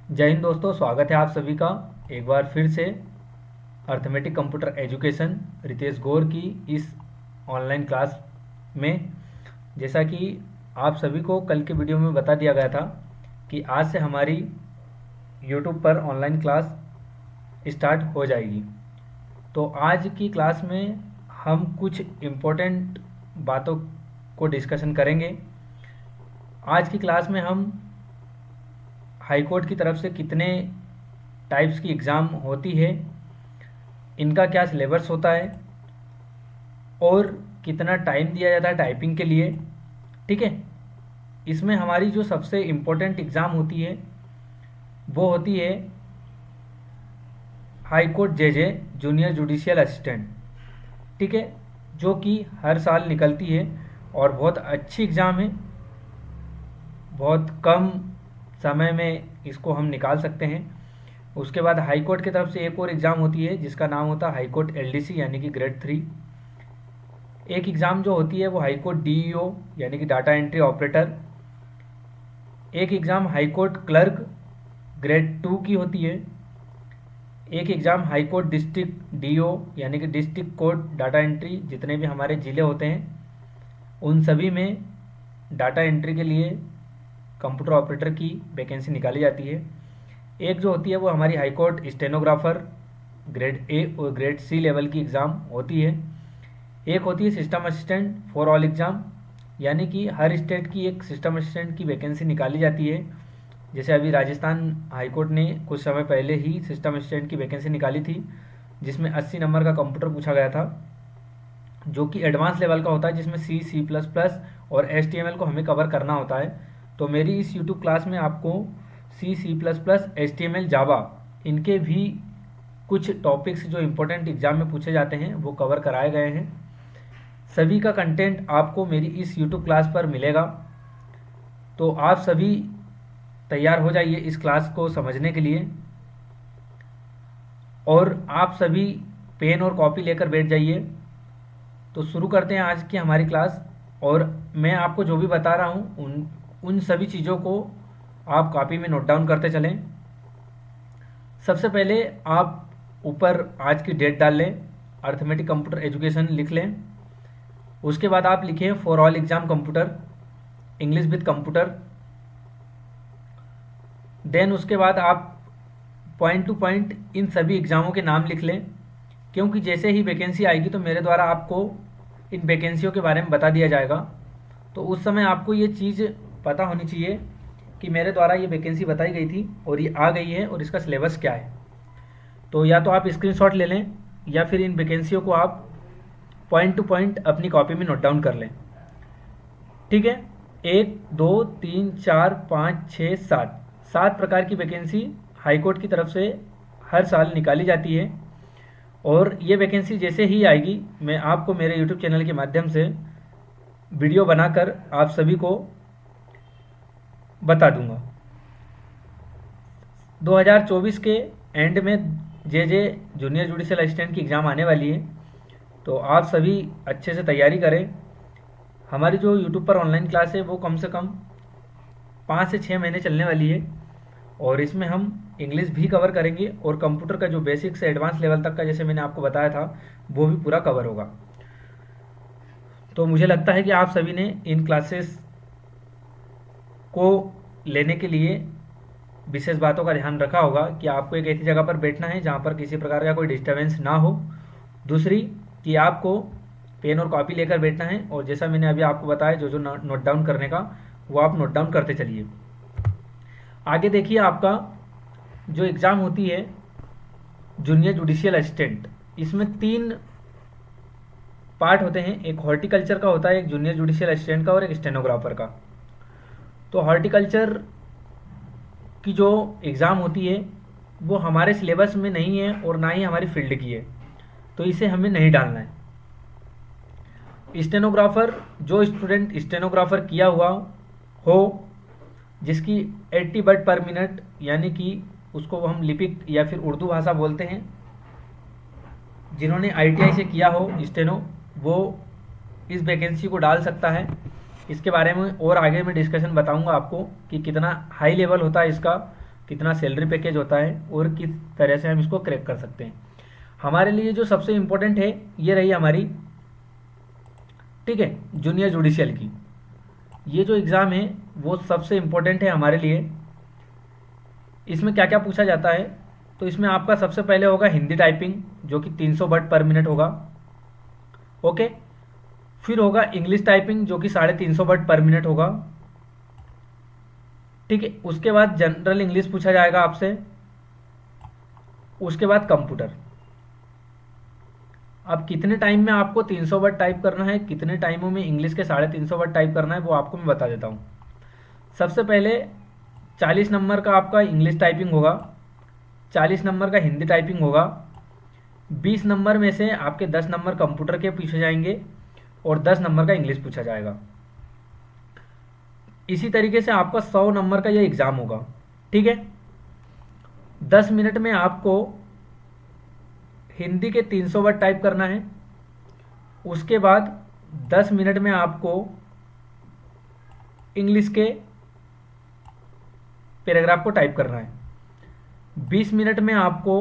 जय हिंद दोस्तों, स्वागत है आप सभी का एक बार फिर से अर्थमेटिक कंप्यूटर एजुकेशन रितेश गौर की इस ऑनलाइन क्लास में। जैसा कि आप सभी को कल के वीडियो में बता दिया गया था कि आज से हमारी यूट्यूब पर ऑनलाइन क्लास स्टार्ट हो जाएगी। तो आज की क्लास में हम कुछ इम्पोर्टेंट बातों को डिस्कशन करेंगे। आज की क्लास में हम हाई कोर्ट की तरफ से कितने टाइप्स की एग्ज़ाम होती है, इनका क्या सिलेबस होता है और कितना टाइम दिया जाता है टाइपिंग के लिए। ठीक है, इसमें हमारी जो सबसे इम्पोर्टेंट एग्ज़ाम होती है वो होती है high court JJ junior judicial assistant. ठीक है, जो कि हर साल निकलती है और बहुत अच्छी एग्ज़ाम है। बहुत कम समय में इसको हम निकाल सकते हैं। उसके बाद हाई कोर्ट की तरफ से एक और एग्ज़ाम होती है जिसका नाम होता है हाई कोर्ट एलडीसी यानी कि ग्रेड 3। एक एग्ज़ाम जो होती है वो हाई कोर्ट डीईओ यानी कि डाटा एंट्री ऑपरेटर। एक exam high court clerk grade 2 की होती है। एक exam high court district DO यानी कि डिस्ट्रिक्ट कोर्ट डाटा एंट्री। जितने भी हमारे ज़िले होते हैं उन सभी में डाटा एंट्री के लिए कंप्यूटर ऑपरेटर की वैकेंसी निकाली जाती है। एक जो होती है वो हमारी high court stenographer grade A और ग्रेड सी लेवल की एग्ज़ाम होती है। एक होती है system assistant for all exam, यानी कि हर स्टेट की एक सिस्टम असिस्टेंट की वैकेंसी निकाली जाती है। जैसे अभी राजस्थान हाई कोर्ट ने कुछ समय पहले ही सिस्टम असिस्टेंट की वैकेंसी निकाली थी जिसमें 80 नंबर का कंप्यूटर पूछा गया था, जो कि एडवांस लेवल का होता है, जिसमें C++ और HTML को हमें कवर करना होता है। तो मेरी इस यूट्यूब क्लास में आपको C++, HTML, जावा इनके भी कुछ टॉपिक्स जो इम्पोर्टेंट एग्जाम में पूछे जाते हैं वो कवर कराए गए हैं। सभी का कंटेंट आपको मेरी इस यूट्यूब क्लास पर मिलेगा। तो आप सभी तैयार हो जाइए इस क्लास को समझने के लिए और आप सभी पेन और कॉपी लेकर बैठ जाइए। तो शुरू करते हैं आज की हमारी क्लास। और मैं आपको जो भी बता रहा हूँ उन सभी चीज़ों को आप कॉपी में नोट डाउन करते चलें। सबसे पहले आप ऊपर आज की डेट डाल लें, अर्थमेटिक कंप्यूटर एजुकेशन लिख लें। उसके बाद आप लिखें for all exam computer, English with computer. Then उसके बाद आप पॉइंट टू पॉइंट इन सभी एग्ज़ामों के नाम लिख लें, क्योंकि जैसे ही वैकेंसी आएगी तो मेरे द्वारा आपको इन वैकेंसियों के बारे में बता दिया जाएगा। तो उस समय आपको ये चीज़ पता होनी चाहिए कि मेरे द्वारा ये वैकेंसी बताई गई थी और ये आ गई है और इसका सिलेबस क्या है। तो या तो आप स्क्रीनशॉट ले लें या फिर इन वैकेंसियों को आप पॉइंट टू पॉइंट अपनी कॉपी में नोट डाउन कर लें। ठीक है, 1 2 3 4 5 6 7 प्रकार की वैकेंसी हाई कोर्ट की तरफ से हर साल निकाली जाती है। और ये वैकेंसी जैसे ही आएगी मैं आपको मेरे यूट्यूब चैनल के माध्यम से वीडियो बनाकर आप सभी को बता दूंगा। 2024 के एंड में जे जूनियर जुडिशियल असिस्टेंट की एग्ज़ाम आने वाली है, तो आप सभी अच्छे से तैयारी करें। हमारी जो यूट्यूब पर ऑनलाइन क्लास है वो कम से कम 5 से 6 महीने चलने वाली है और इसमें हम इंग्लिश भी कवर करेंगे और कंप्यूटर का जो बेसिक से एडवांस लेवल तक का, जैसे मैंने आपको बताया था, वो भी पूरा कवर होगा। तो मुझे लगता है कि आप सभी ने इन क्लासेस को लेने के लिए विशेष बातों का ध्यान रखा होगा कि आपको एक ऐसी जगह पर बैठना है जहाँ पर किसी प्रकार का कोई डिस्टर्बेंस ना हो। दूसरी कि आपको पेन और कॉपी लेकर बैठना है और जैसा मैंने अभी आपको बताया जो जो नोट डाउन करने का वो आप नोट डाउन करते चलिए। आगे देखिए, आपका जो एग्ज़ाम होती है जूनियर जुडिशियल असिस्टेंट, इसमें 3 पार्ट होते हैं। एक हॉर्टिकल्चर का होता है, एक जूनियर जुडिशियल असिस्टेंट का और एक स्टेनोग्राफर का। तो हॉर्टिकल्चर की जो एग्ज़ाम होती है वो हमारे सिलेबस में नहीं है और ना ही हमारी फील्ड की है, तो इसे हमें नहीं डालना है। स्टेनोग्राफर, जो स्टूडेंट स्टेनोग्राफर किया हुआ हो, जिसकी 80 वर्ड पर मिनट यानी कि उसको हम लिपिक या फिर उर्दू भाषा बोलते हैं, जिन्होंने ITI से किया हो स्टेनो, वो इस वैकेंसी को डाल सकता है। इसके बारे में और आगे मैं डिस्कशन बताऊंगा आपको कि कितना हाई लेवल होता है इसका कितना सैलरी पैकेज होता है और किस तरह से हम इसको क्रैक कर सकते हैं। हमारे लिए जो सबसे इम्पोर्टेंट है ये रही हमारी, ठीक है, जूनियर जुडिशियल की। ये जो एग्ज़ाम है वो सबसे इम्पोर्टेंट है हमारे लिए। इसमें क्या क्या पूछा जाता है, तो इसमें आपका सबसे पहले होगा हिंदी टाइपिंग जो कि 300 वर्ड पर मिनट होगा। ओके, फिर होगा इंग्लिश टाइपिंग जो कि 350 वर्ड पर मिनट होगा। ठीक है, उसके बाद जनरल इंग्लिश पूछा जाएगा आपसे। उसके बाद कंप्यूटर। अब कितने टाइम में आपको 300 वर्ड टाइप करना है, कितने टाइमों में इंग्लिश के 350 वर्ड टाइप करना है, वो आपको मैं बता देता हूँ। सबसे पहले 40 नंबर का आपका इंग्लिश टाइपिंग होगा, 40 नंबर का हिंदी टाइपिंग होगा, 20 नंबर में से आपके 10 नंबर कंप्यूटर के पूछे जाएंगे और 10 नंबर का इंग्लिश पूछा जाएगा। इसी तरीके से आपका 100 नंबर का ये एग्ज़ाम होगा। ठीक है, 10 मिनट में आपको हिंदी के 300 वर्ड टाइप करना है। उसके बाद 10 मिनट में आपको इंग्लिश के पैराग्राफ को टाइप करना है। 20 मिनट में आपको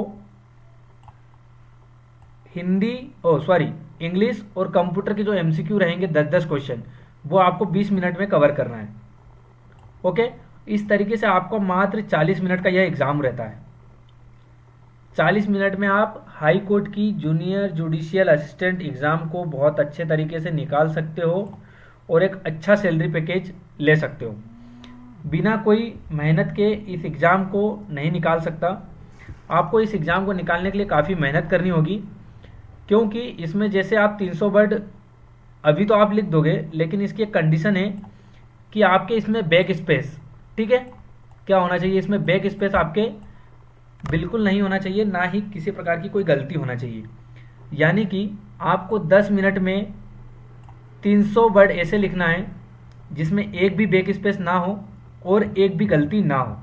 इंग्लिश और कंप्यूटर के जो एमसीक्यू रहेंगे 10-10 क्वेश्चन, वो आपको 20 मिनट में कवर करना है। ओके, इस तरीके से आपको मात्र 40 मिनट का यह एग्ज़ाम रहता है। 40 मिनट में आप हाई कोर्ट की जूनियर जुडिशियल असिस्टेंट एग्ज़ाम को बहुत अच्छे तरीके से निकाल सकते हो और एक अच्छा सैलरी पैकेज ले सकते हो। बिना कोई मेहनत के इस एग्ज़ाम को नहीं निकाल सकता। आपको इस एग्ज़ाम को निकालने के लिए काफ़ी मेहनत करनी होगी, क्योंकि इसमें जैसे आप 300 वर्ड अभी तो आप लिख दोगे, लेकिन इसकी एक कंडीशन है कि आपके इसमें बैक स्पेस, ठीक है, क्या होना चाहिए, इसमें बैक स्पेस आपके बिल्कुल नहीं होना चाहिए, ना ही किसी प्रकार की कोई गलती होना चाहिए। यानी कि आपको 10 मिनट में 300 वर्ड ऐसे लिखना है जिसमें एक भी बैक स्पेस ना हो और एक भी गलती ना हो,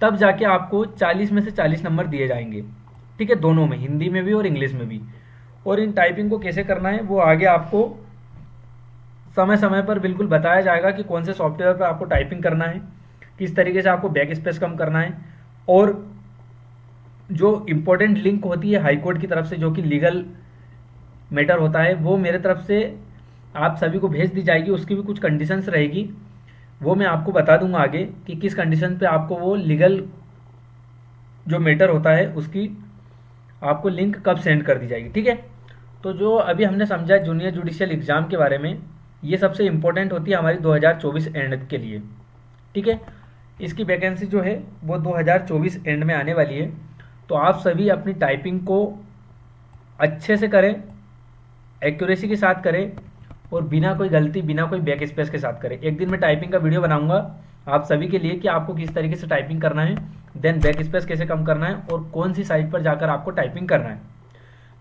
तब जाके आपको 40 में से 40 नंबर दिए जाएंगे। ठीक है, दोनों में, हिंदी में भी और इंग्लिश में भी। और इन टाइपिंग को कैसे करना है वो आगे आपको समय समय पर बिल्कुल बताया जाएगा कि कौन से सॉफ्टवेयर पर आपको टाइपिंग करना है, किस तरीके से आपको बैक स्पेस कम करना है, और जो इम्पोर्टेंट लिंक होती है हाई कोर्ट की तरफ से जो कि लीगल मैटर होता है, वो मेरे तरफ से आप सभी को भेज दी जाएगी। उसकी भी कुछ कंडीशंस रहेगी, वो मैं आपको बता दूंगा आगे कि किस कंडीशन पे आपको वो लीगल जो मैटर होता है उसकी आपको लिंक कब सेंड कर दी जाएगी। ठीक है, तो जो अभी हमने समझा जूनियर जुडिशियल एग्ज़ाम के बारे में, ये सबसे इम्पोर्टेंट होती है हमारी 2024 एंड के लिए। ठीक है, इसकी वैकेंसी जो है वो 2024 एंड में आने वाली है। तो आप सभी अपनी टाइपिंग को अच्छे से करें, एक्यूरेसी के साथ करें और बिना कोई गलती, बिना कोई बैक स्पेस के साथ करें। एक दिन मैं टाइपिंग का वीडियो बनाऊंगा आप सभी के लिए कि आपको किस तरीके से टाइपिंग करना है, देन बैक स्पेस कैसे कम करना है और कौन सी साइट पर जाकर आपको टाइपिंग करना है।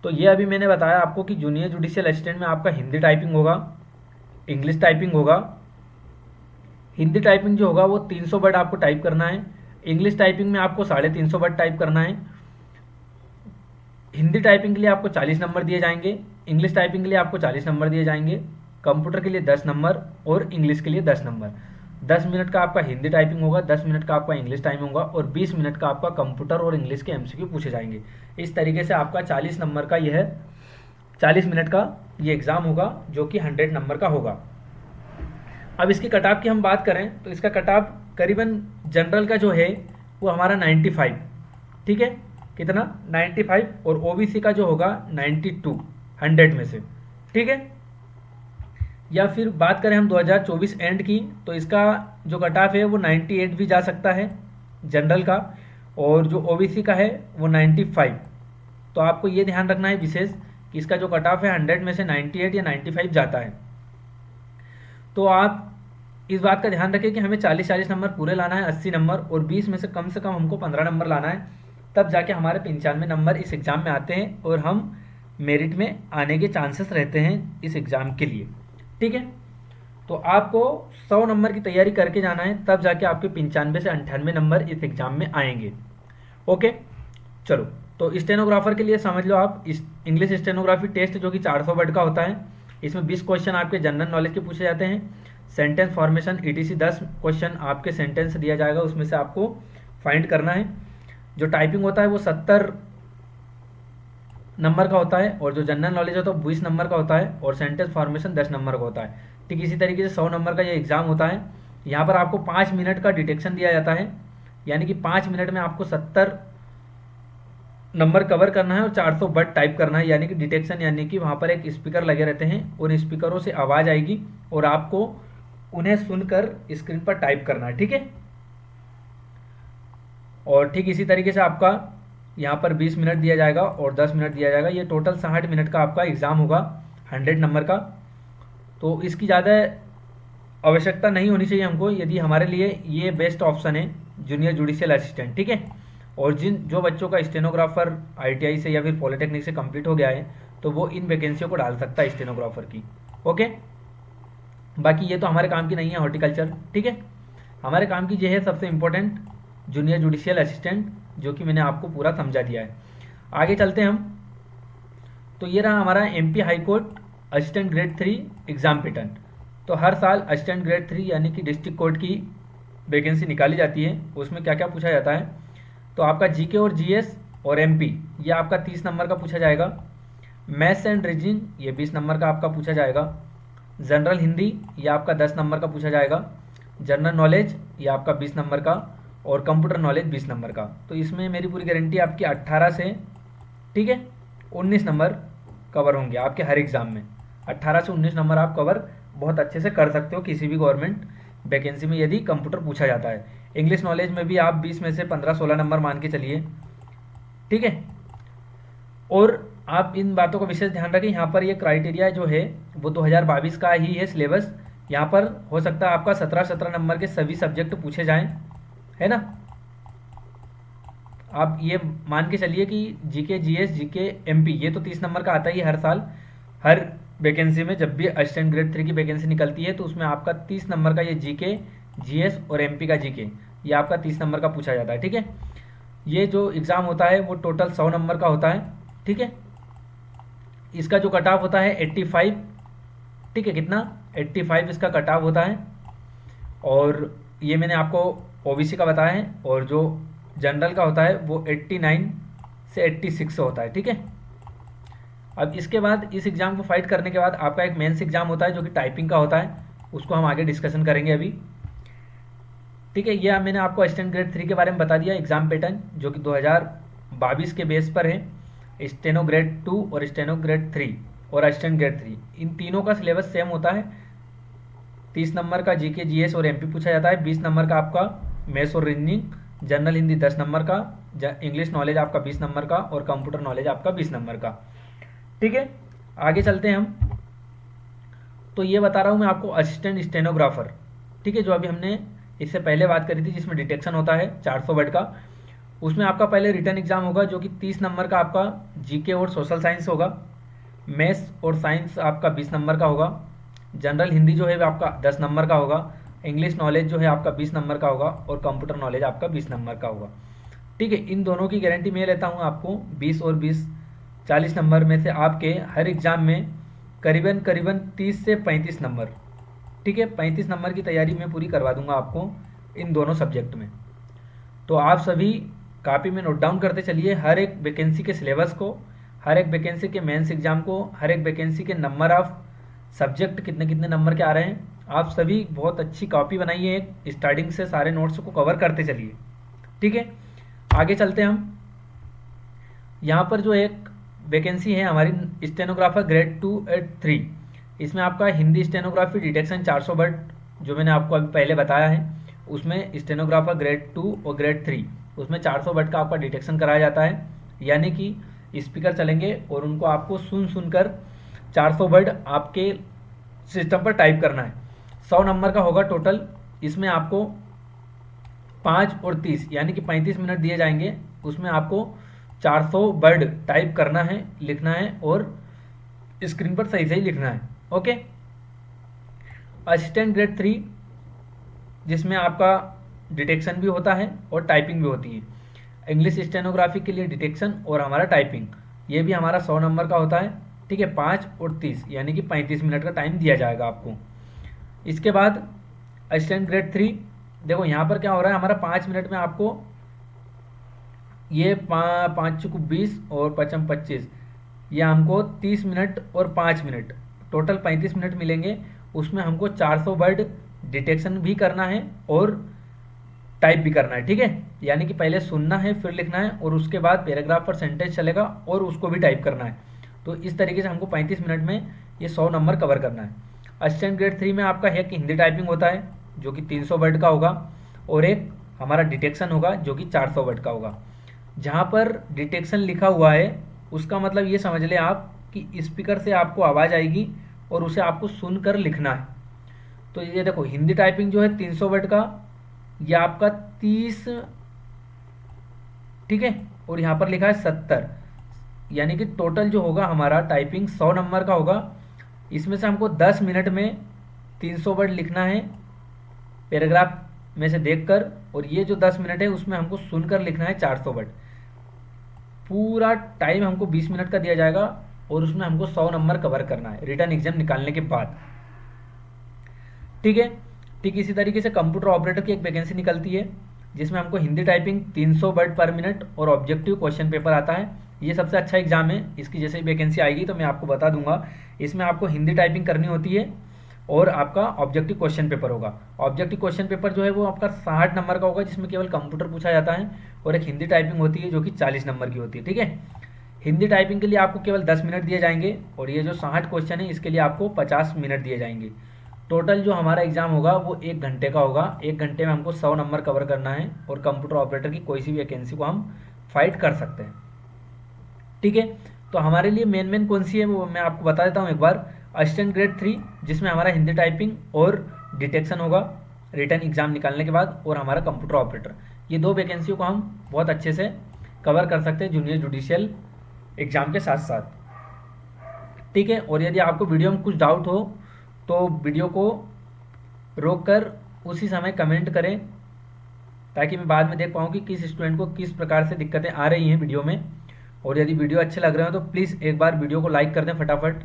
तो ये अभी मैंने बताया आपको कि जूनियर जुडिशियल असिस्टेंट में आपका हिंदी टाइपिंग होगा, इंग्लिश टाइपिंग होगा। हिंदी टाइपिंग जो होगा वो 300 वर्ड आपको टाइप करना है, इंग्लिश टाइपिंग में आपको 350 वर्ड टाइप करना है। हिंदी टाइपिंग के लिए आपको 40 नंबर दिए जाएंगे, इंग्लिश टाइपिंग के लिए आपको 40 नंबर दिए जाएंगे, कंप्यूटर के लिए 10 नंबर और इंग्लिश के लिए 10 नंबर। 10 मिनट का आपका हिंदी टाइपिंग होगा, 10 मिनट का आपका इंग्लिश टाइपिंग होगा और 20 मिनट का आपका कंप्यूटर और इंग्लिश के एमसीक्यू पूछे जाएंगे। इस तरीके से आपका 40 नंबर का यह 40 मिनट का ये एग्ज़ाम होगा जो कि 100 नंबर का होगा। अब इसकी कट ऑफ की हम बात करें तो इसका कट ऑफ करीबन जनरल का जो है वो हमारा 95, ठीक है, कितना 95, और ओबीसी का जो होगा 92 100 में से। ठीक है, या फिर बात करें हम 2024 एंड की तो इसका जो कट ऑफ है वो 98 भी जा सकता है जनरल का, और जो ओबीसी का है वो 95। तो आपको ये ध्यान रखना है विशेष कि इसका जो कट ऑफ है 100 में से 98 या 95 जाता है। तो आप इस बात का ध्यान रखें कि हमें 40-40 नंबर पूरे लाना है, 80 नंबर, और 20 में से कम हमको 15 नंबर लाना है, तब जाके हमारे 95 नंबर इस एग्ज़ाम में आते हैं और हम मेरिट में आने के चांसेस रहते हैं इस एग्ज़ाम के लिए। ठीक है, तो आपको 100 नंबर की तैयारी करके जाना है, तब जाके आपके 95 से 98 नंबर इस एग्ज़ाम में आएंगे। ओके, चलो, तो स्टेनोग्राफर के लिए समझ लो आप इंग्लिश स्टेनोग्राफी टेस्ट जो कि 400 वर्ड का होता है। इसमें 20 क्वेश्चन आपके जनरल नॉलेज के पूछे जाते हैं, सेंटेंस फॉर्मेशन ईटीसी 10 क्वेश्चन आपके सेंटेंस दिया जाएगा, उसमें से आपको फाइंड करना है। जो टाइपिंग होता है वो 70 नंबर का होता है, और जो जनरल नॉलेज होता है वो 20 नंबर का होता है, और सेंटेंस फॉर्मेशन 10 नंबर का होता है। ठीक इसी तरीके से 100 नंबर का ये एग्ज़ाम होता है। यहाँ पर आपको 5 मिनट का डिटेक्शन दिया जाता है, यानी कि 5 मिनट में आपको 70 नंबर कवर करना है और 400 वर्ड टाइप करना है। यानी कि डिटेक्शन, यानी कि वहाँ पर एक स्पीकर लगे रहते हैं, उन स्पीकरों से आवाज़ आएगी और आपको उन्हें सुनकर स्क्रीन पर टाइप करना है। ठीक है, और ठीक इसी तरीके से आपका यहाँ पर 20 मिनट दिया जाएगा और 10 मिनट दिया जाएगा। ये टोटल 60 मिनट का आपका एग्ज़ाम होगा 100 नंबर का। तो इसकी ज़्यादा आवश्यकता नहीं होनी चाहिए हमको, यदि हमारे लिए ये बेस्ट ऑप्शन है जूनियर जुडिशियल असिस्टेंट। ठीक है, और जो बच्चों का स्टेनोग्राफर आईटीआई से या फिर पॉलिटेक्निक से कंप्लीट हो गया है तो वो इन वैकेंसियों को डाल सकता है स्टेनोग्राफर की। ओके, बाकी ये तो हमारे काम की नहीं है हॉर्टिकल्चर। ठीक है, हमारे काम की ये है सबसे इम्पोर्टेंट जूनियर जुडिशियल असिस्टेंट, जो कि मैंने आपको पूरा समझा दिया है। आगे चलते हैं हम। तो ये रहा हमारा MP high court assistant grade 3 exam pattern. तो हर साल असिस्टेंट ग्रेड 3 यानी कि डिस्ट्रिक्ट कोर्ट की वैकेंसी निकाली जाती है। उसमें क्या क्या पूछा जाता है, तो आपका जीके और जीएस और एमपी ये आपका 30 नंबर का पूछा जाएगा। मैथ्स एंड रीजनिंग ये 20 नंबर का आपका पूछा जाएगा। जनरल हिंदी ये आपका 10 नंबर का पूछा जाएगा। जनरल नॉलेज ये आपका 20 नंबर का, और कंप्यूटर नॉलेज 20 नंबर का। तो इसमें मेरी पूरी गारंटी आपकी 18 से, ठीक है, 19 नंबर कवर होंगे आपके हर एग्ज़ाम में। 18 से 19 नंबर आप कवर बहुत अच्छे से कर सकते हो किसी भी गवर्नमेंट वैकेंसी में यदि कंप्यूटर पूछा जाता है। इंग्लिश नॉलेज में भी आप 20 में से 15-16 नंबर मान के चलिए। ठीक है, और आप इन बातों का विशेष ध्यान रखें। यहाँ पर ये क्राइटेरिया जो है वो 2022 का ही है सिलेबस। यहाँ पर हो सकता है आपका 17-17 नंबर के सभी सब्जेक्ट पूछे जाएं, है ना। आप ये मान के चलिए कि जीके जीएस जीके एमपी ये तो 30 नंबर का आता ही हर साल हर वैकेंसी में। जब भी असिस्टेंट ग्रेड 3 की वैकेंसी निकलती है तो उसमें आपका 30 नंबर का ये जीके जीएस और एमपी का जीके ये आपका 30 नंबर का पूछा जाता है। ठीक है, ये जो एग्ज़ाम होता है वो टोटल 100 नंबर का होता है। ठीक है, इसका जो कट ऑफ होता है 85। ठीक है, कितना 85 इसका कट ऑफ होता है, और ये मैंने आपको ओबीसी का बताया है। और जो जनरल का होता है वो 89 से 86 होता है। ठीक है, अब इसके बाद इस एग्ज़ाम को फाइट करने के बाद आपका एक मेंस एग्ज़ाम होता है जो कि टाइपिंग का होता है, उसको हम आगे डिस्कशन करेंगे अभी। ठीक है, यह मैंने आपको असिस्टेंट ग्रेड 3 के बारे में बता दिया एग्ज़ाम पैटर्न, जो कि 2022 के बेस पर है। स्टेनो ग्रेड 2 और स्टेनो ग्रेड 3 और असिस्टेंट ग्रेड 3 इन तीनों का सिलेबस सेम होता है। 30 नंबर का जीके जीएस और एमपी पूछा जाता है। 20 नंबर का आपका मैथ्स और रीजनिंग, जनरल हिंदी 10 नंबर का, इंग्लिश नॉलेज आपका 20 नंबर का, और कंप्यूटर नॉलेज आपका 20 नंबर का। ठीक है, आगे चलते हैं हम। तो ये बता रहा हूँ मैं आपको असिस्टेंट स्टेनोग्राफर। ठीक है, जो अभी हमने इससे पहले बात करी थी जिसमें डिटेक्शन होता है 400 वर्ड का, उसमें आपका पहले रिटर्न एग्जाम होगा जो कि 30 नंबर का आपका जीके और सोशल साइंस होगा। मैथ्स और साइंस आपका 20 नंबर का होगा। जनरल हिंदी जो है वो आपका 10 नंबर का होगा। इंग्लिश नॉलेज जो है आपका 20 नंबर का होगा, और कंप्यूटर नॉलेज आपका 20 नंबर का होगा। ठीक है, इन दोनों की गारंटी मैं लेता हूँ आपको 20 और 20 40 नंबर में से आपके हर एग्ज़ाम में करीबन 30 से 35 नंबर। ठीक है, 35 नंबर की तैयारी मैं पूरी करवा दूंगा आपको इन दोनों सब्जेक्ट में। तो आप सभी कॉपी में नोट डाउन करते चलिए हर एक वैकेंसी के सिलेबस को, हर एक वैकेंसी के मेंस एग्जाम को, हर एक वैकेंसी के नंबर ऑफ सब्जेक्ट कितने कितने नंबर के आ रहे हैं। आप सभी बहुत अच्छी कॉपी बनाइए, एक स्टार्टिंग से सारे नोट्स को कवर करते चलिए। ठीक है, आगे चलते हैं हम। यहाँ पर जो एक वैकेंसी है हमारी स्टेनोग्राफर ग्रेड 2 और 3, इसमें आपका हिंदी स्टेनोग्राफी डिटेक्शन 400 वर्ड जो मैंने आपको अभी पहले बताया है, उसमें स्टेनोग्राफर ग्रेड 2 और ग्रेड 3 उसमें 400 वर्ड का आपका डिटेक्शन कराया जाता है। यानी कि स्पीकर चलेंगे और उनको आपको सुनकर 400 वर्ड आपके सिस्टम पर टाइप करना है। 100 नंबर का होगा टोटल। इसमें आपको 5 और 30 यानी कि 35 मिनट दिए जाएंगे। उसमें आपको 400 वर्ड टाइप करना है, लिखना है, और स्क्रीन पर सही सही लिखना है। ओके, असिस्टेंट ग्रेड 3 जिसमें आपका डिटेक्शन भी होता है और टाइपिंग भी होती है। इंग्लिश स्टेनोग्राफी के लिए डिटेक्शन और हमारा टाइपिंग ये भी हमारा 100 नंबर का होता है। ठीक है, 5 और 30 यानी कि 35 मिनट का टाइम दिया जाएगा आपको। इसके बाद असिस्टेंट ग्रेड 3, देखो यहाँ पर क्या हो रहा है, हमारा 5 मिनट में आपको ये 5×5 = 20 और 5×5 = 25, ये हमको 30 मिनट और 5 मिनट, टोटल 35 मिनट मिलेंगे। उसमें हमको 400 वर्ड डिटेक्शन भी करना है और टाइप भी करना है, ठीक है। यानी कि पहले सुनना है, फिर लिखना है, और उसके बाद पैराग्राफ पर सेंटेंस चलेगा और उसको भी टाइप करना है। तो इस तरीके से हमको 35 मिनट में ये 100 नंबर कवर करना है। असिस्टेंट ग्रेड 3 में आपका है कि हिंदी टाइपिंग होता है जो कि 300 वर्ड का होगा, और एक हमारा डिटेक्शन होगा जो कि 400 वर्ड का होगा। जहाँ पर डिटेक्शन लिखा हुआ है उसका मतलब ये समझ लें आप कि स्पीकर से आपको आवाज़ आएगी और उसे आपको सुनकर लिखना है। तो ये देखो हिंदी टाइपिंग जो है 300 वर्ड का, ये आपका 30, ठीक है, और यहाँ पर लिखा है 70, यानी कि टोटल जो होगा हमारा टाइपिंग 100 नंबर का होगा। इसमें से हमको 10 मिनट में 300 वर्ड लिखना है पैराग्राफ में से देखकर, और ये जो 10 मिनट है उसमें हमको सुनकर लिखना है 400 वर्ड। पूरा टाइम हमको 20 मिनट का दिया जाएगा और उसमें हमको 100 नंबर कवर करना है रिटर्न एग्जाम निकालने के बाद, ठीक है। ठीक इसी तरीके से कंप्यूटर ऑपरेटर की एक वैकेंसी निकलती है जिसमें हमको हिंदी टाइपिंग 300 वर्ड पर मिनट और ऑब्जेक्टिव क्वेश्चन पेपर आता है। ये सबसे अच्छा एग्जाम है, इसकी जैसे ही वैकेंसी आएगी तो मैं आपको बता दूंगा। इसमें आपको हिंदी टाइपिंग करनी होती है और आपका ऑब्जेक्टिव क्वेश्चन पेपर होगा। ऑब्जेक्टिव क्वेश्चन पेपर जो है वो आपका 60 नंबर का होगा जिसमें केवल कंप्यूटर पूछा जाता है, और एक हिंदी टाइपिंग होती है जो कि 40 नंबर की होती है, ठीक है। हिंदी टाइपिंग के लिए आपको केवल 10 मिनट दिए जाएंगे और ये जो 60 क्वेश्चन है इसके लिए आपको 50 मिनट दिए जाएंगे। टोटल जो हमारा एग्जाम होगा वो 1 घंटे का होगा। 1 घंटे में हमको 100 नंबर कवर करना है और कंप्यूटर ऑपरेटर की कोई सी भी वैकेंसी को हम फाइट कर सकते हैं, ठीक है। तो हमारे लिए मेन कौन सी है वो मैं आपको बता देता हूँ एक बार। असिस्टेंट ग्रेड 3 जिसमें हमारा हिंदी टाइपिंग और डिटेक्शन होगा रिटर्न एग्जाम निकालने के बाद, और हमारा कंप्यूटर ऑपरेटर, ये 2 वैकेंसियों को हम बहुत अच्छे से कवर कर सकते हैं जूनियर जुडिशियल एग्जाम के साथ साथ, ठीक है। और यदि आपको वीडियो में कुछ डाउट हो तो वीडियो को रोक कर उसी समय कमेंट करें ताकि मैं बाद में देख पाऊँ कि किस स्टूडेंट को किस प्रकार से दिक्कतें आ रही हैं वीडियो में। और यदि वीडियो अच्छे लग रहे हो तो प्लीज़ एक बार वीडियो को लाइक कर दें फटाफट।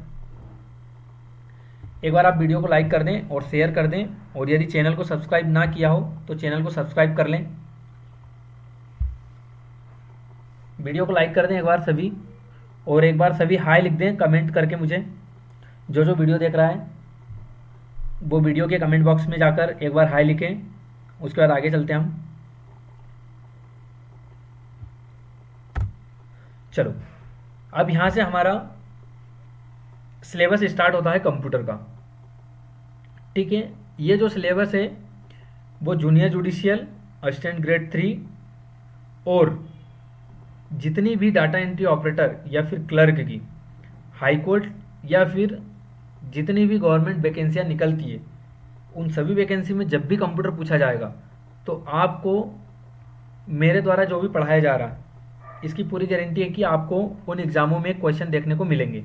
एक बार आप वीडियो को लाइक कर दें और शेयर कर दें, और यदि चैनल को सब्सक्राइब ना किया हो तो चैनल को सब्सक्राइब कर लें। वीडियो को लाइक कर दें एक बार सभी, और एक बार सभी हाय लिख दें कमेंट करके मुझे। जो जो वीडियो देख रहा है वो वीडियो के कमेंट बॉक्स में जाकर एक बार हाय लिखें। उसके बाद आगे चलते हैं हम। चलो अब यहाँ से हमारा सिलेबस स्टार्ट होता है कंप्यूटर का, ठीक है। ये जो सिलेबस है वो जूनियर जुडिशियल, असिस्टेंट ग्रेड 3 और जितनी भी डाटा एंट्री ऑपरेटर या फिर क्लर्क की, हाई कोर्ट या फिर जितनी भी गवर्नमेंट वैकेंसियाँ निकलती है उन सभी वैकेंसी में जब भी कंप्यूटर पूछा जाएगा तो आपको मेरे द्वारा जो भी पढ़ाया जा रहा है इसकी पूरी गारंटी है कि आपको उन एग्ज़ामों में क्वेश्चन देखने को मिलेंगे।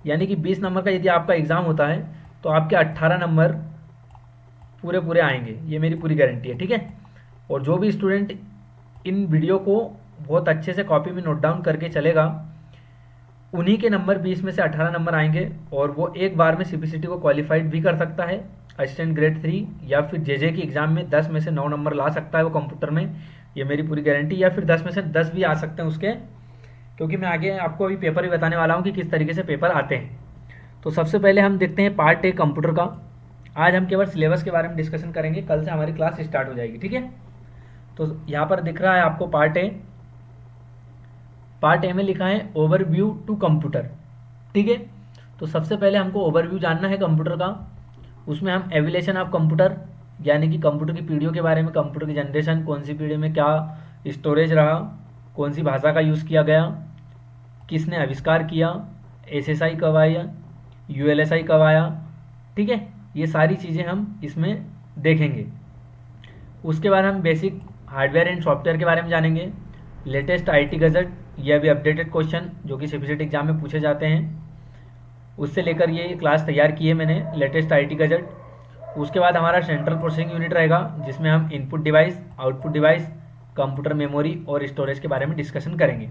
यानी कि 20 नंबर का यदि आपका एग्ज़ाम होता है तो आपके 18 नंबर पूरे पूरे आएंगे, ये मेरी पूरी गारंटी है, ठीक है। और जो भी स्टूडेंट इन वीडियो को बहुत अच्छे से कॉपी में नोट डाउन करके चलेगा उन्हीं के नंबर 20 में से 18 नंबर आएंगे, और वो एक बार में सीपीसीटी को क्वालिफाइड भी कर सकता है असिस्टेंट ग्रेड 3, या फिर जेजे की एग्ज़ाम में 10 में से 9 नंबर ला सकता है वो कंप्यूटर में, ये मेरी पूरी गारंटी। या फिर 10 में से 10 भी आ सकते हैं उसके, क्योंकि मैं आगे आपको अभी पेपर भी बताने वाला हूँ कि किस तरीके से पेपर आते हैं। तो सबसे पहले हम देखते हैं पार्ट 1 कंप्यूटर का। आज हम केवल सिलेबस के बारे में डिस्कशन करेंगे, कल से हमारी क्लास स्टार्ट हो जाएगी, ठीक है। तो यहाँ पर दिख रहा है आपको पार्ट ए। पार्ट ए में लिखा है ओवरव्यू टू कंप्यूटर, ठीक है। तो सबसे पहले हमको ओवरव्यू जानना है कंप्यूटर का। उसमें हम एवोल्यूशन ऑफ कंप्यूटर यानी कि कंप्यूटर की पीढ़ियों के बारे में, कंप्यूटर की जनरेशन, कौन सी पीढ़ी में क्या स्टोरेज रहा, कौन सी भाषा का यूज़ किया गया, किसने आविष्कार किया, एसएसआई कब आया, यूएलएसआई कब आया, ठीक है। ये सारी चीज़ें हम इसमें देखेंगे। उसके बाद हम बेसिक हार्डवेयर एंड सॉफ्टवेयर के बारे में जानेंगे, लेटेस्ट आईटी गजट, यह भी अपडेटेड क्वेश्चन जो कि सीपीसीटी एग्जाम में पूछे जाते हैं, उससे लेकर ये क्लास तैयार की है मैंने, लेटेस्ट आईटी गजट। उसके बाद हमारा सेंट्रल प्रोसेसिंग यूनिट रहेगा जिसमें हम input device, output device, computer memory और स्टोरेज के बारे में डिस्कशन करेंगे।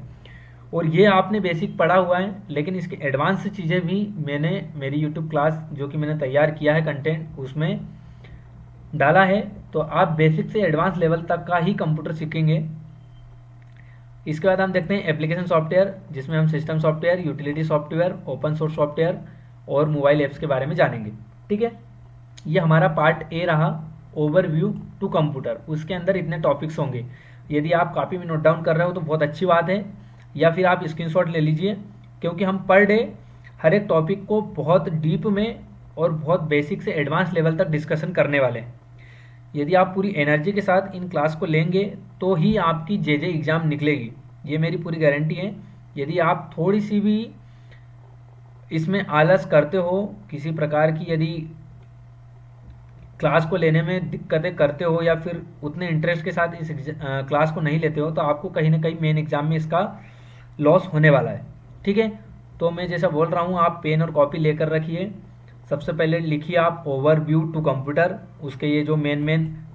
और ये आपने बेसिक पढ़ा हुआ है, लेकिन इसके एडवांस चीज़ें भी मैंने मेरी यूट्यूब क्लास जो कि मैंने तैयार किया है कंटेंट उसमें डाला है। तो आप बेसिक से एडवांस लेवल तक का ही कंप्यूटर सीखेंगे। इसके बाद हम देखते हैं एप्लीकेशन सॉफ्टवेयर, जिसमें हम system software, utility software, open source software और मोबाइल ऐप्स के बारे में जानेंगे। ठीक है, ये हमारा पार्ट ए रहा, ओवरव्यू टू कंप्यूटर। उसके अंदर इतने टॉपिक्स होंगे। यदि आप कॉपी में नोट डाउन कर रहे हो तो बहुत अच्छी बात है, या फिर आप स्क्रीनशॉट ले लीजिए, क्योंकि हम पर डे हर एक टॉपिक को बहुत डीप में और बहुत बेसिक से एडवांस लेवल तक डिस्कशन करने वाले हैं। यदि आप पूरी एनर्जी के साथ इन क्लास को लेंगे तो ही आपकी जे एग्ज़ाम निकलेगी, ये मेरी पूरी गारंटी है। यदि आप थोड़ी सी भी इसमें आलस करते हो, किसी प्रकार की यदि क्लास को लेने में दिक्कतें करते हो या फिर उतने इंटरेस्ट के साथ इस क्लास को नहीं लेते हो, तो आपको कहीं ना कहीं मेन एग्जाम में इसका लॉस होने वाला है। ठीक है, तो मैं जैसा बोल रहा हूँ, आप पेन और कॉपी लेकर रखिए। सबसे पहले लिखिए आप ओवरव्यू टू कंप्यूटर। उसके ये जो मेन